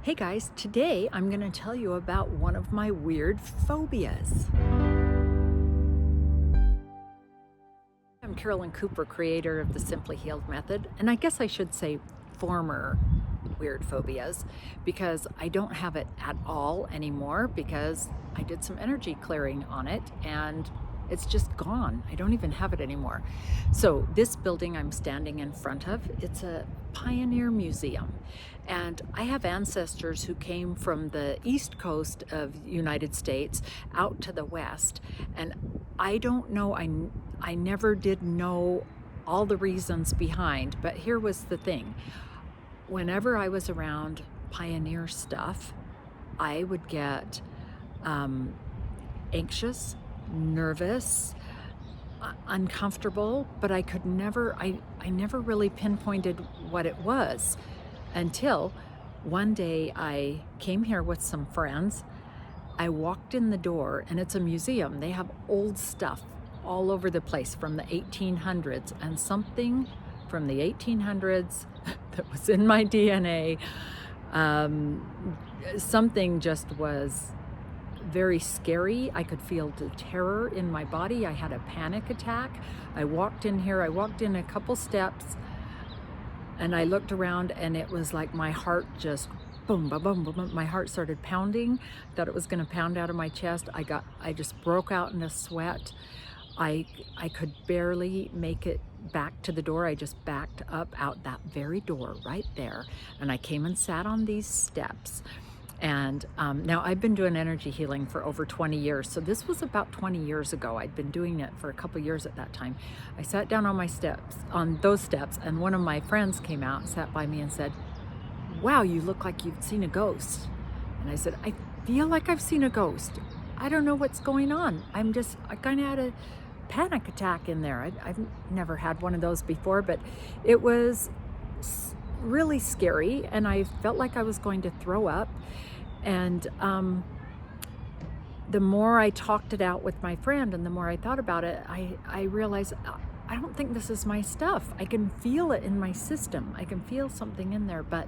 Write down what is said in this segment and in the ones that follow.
Hey guys, today I'm going to tell you about one of my weird phobias. I'm Carolyn Cooper, creator of the Simply Healed method, and I guess I should say former weird phobias because I don't have it at all anymore because I did some energy clearing on it and it's just gone. I don't even have it anymore. So this building I'm standing in front of, it's a pioneer museum. And I have ancestors who came from the east coast of the United States out to the west. And I don't know, I never did know all the reasons behind, but here was the thing. Whenever I was around pioneer stuff, I would get anxious, nervous, uncomfortable, but I could never, I never really pinpointed what it was until one day I came here with some friends. I walked in the door and it's a museum. They have old stuff all over the place from the 1800s, and something from the 1800s that was in my DNA, something just was very scary. I could feel the terror in my body. I had a panic attack. I walked in here, I walked in a couple steps and I looked around and it was like my heart just boom, boom, boom, boom. My heart started pounding. Thought it was going to pound out of my chest. I just broke out in a sweat. I could barely make it back to the door. I just backed up out that very door right there. And I came and sat on these steps. And now I've been doing energy healing for over 20 years. So this was about 20 years ago. I'd been doing it for a couple years at that time. I sat down on my steps, on those steps, and one of my friends came out and sat by me and said, "Wow, you look like you've seen a ghost." And I said, "I feel like I've seen a ghost. I don't know what's going on. I kind of had a panic attack in there." I've never had one of those before, but it was really scary and I felt like I was going to throw up. And the more I talked it out with my friend and the more I thought about it, I realized I don't think this is my stuff. I can feel it in my system. I can feel something in there, but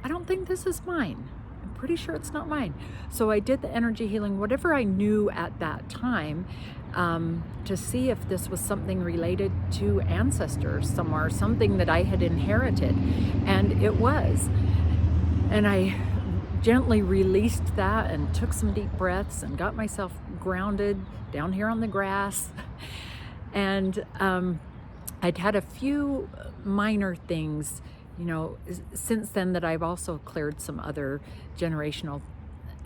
I don't think this is mine. I'm pretty sure it's not mine. So I did the energy healing, whatever I knew at that time, to see if this was something related to ancestors somewhere, something that I had inherited. And it was. And I gently released that and took some deep breaths and got myself grounded down here on the grass. And I'd had a few minor things, since then that I've also cleared some other generational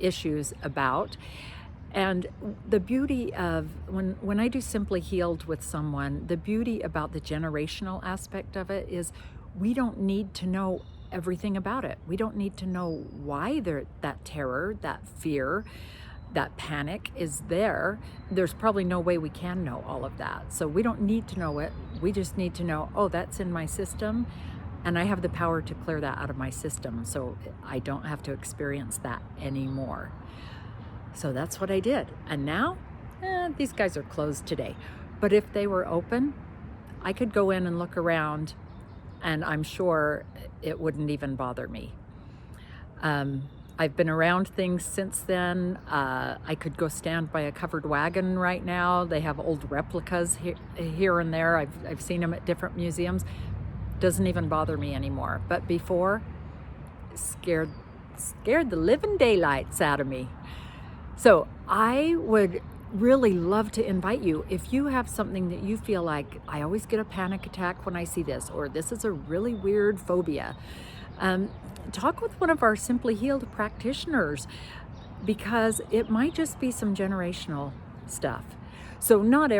issues about. And the beauty of when I do Simply Healed with someone, the beauty about the generational aspect of it is we don't need to know everything about it. We don't need to know why that terror, that fear, that panic is there. There's probably no way we can know all of that. So we don't need to know it. We just need to know, oh, that's in my system. And I have the power to clear that out of my system. So I don't have to experience that anymore. So that's what I did. And now, these guys are closed today. But if they were open, I could go in and look around and I'm sure it wouldn't even bother me. I've been around things since then. I could go stand by a covered wagon right now. They have old replicas here and there. I've seen them at different museums. Doesn't even bother me anymore. But before, scared the living daylights out of me. So I would really love to invite you, if you have something that you feel like, I always get a panic attack when I see this, or this is a really weird phobia, talk with one of our Simply Healed practitioners, because it might just be some generational stuff. So not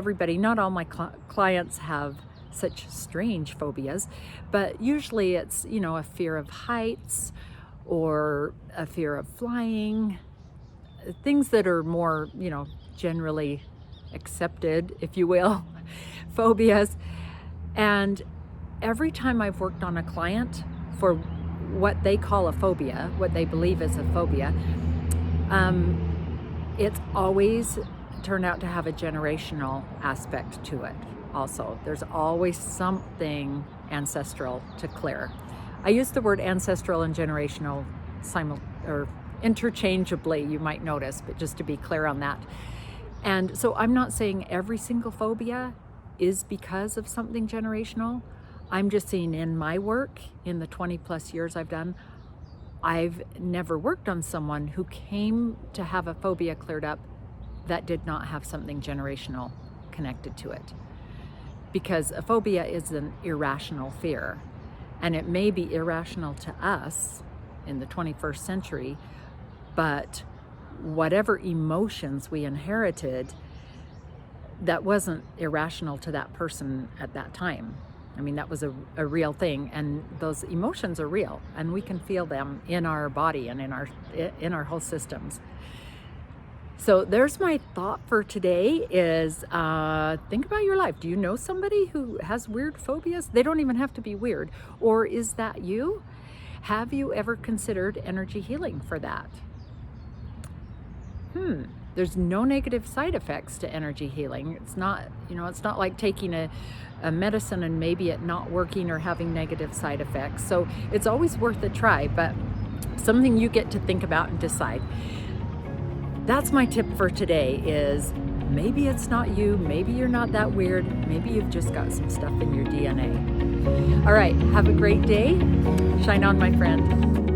all my clients have such strange phobias, but usually it's, a fear of heights or a fear of flying, things that are more, generally accepted, if you will, phobias. And every time I've worked on a client for what they call a phobia, what they believe is a phobia, it's always turned out to have a generational aspect to it. Also, there's always something ancestral to clear. I use the word ancestral and generational or interchangeably, you might notice, but just to be clear on that. And so I'm not saying every single phobia is because of something generational. I'm just saying in my work, in the 20 plus years I've done, I've never worked on someone who came to have a phobia cleared up that did not have something generational connected to it. Because a phobia is an irrational fear, and it may be irrational to us in the 21st century, but whatever emotions we inherited, that wasn't irrational to that person at that time. I mean, that was a real thing, and those emotions are real, and we can feel them in our body and in our whole systems. So there's my thought for today is think about your life. Do you know somebody who has weird phobias? They don't even have to be weird. Or is that you? Have you ever considered energy healing for that? There's no negative side effects to energy healing. It's not, it's not like taking a medicine and maybe it not working or having negative side effects. So it's always worth a try, but something you get to think about and decide. That's my tip for today is maybe it's not you, maybe you're not that weird, maybe you've just got some stuff in your DNA. All right, have a great day. Shine on, my friend.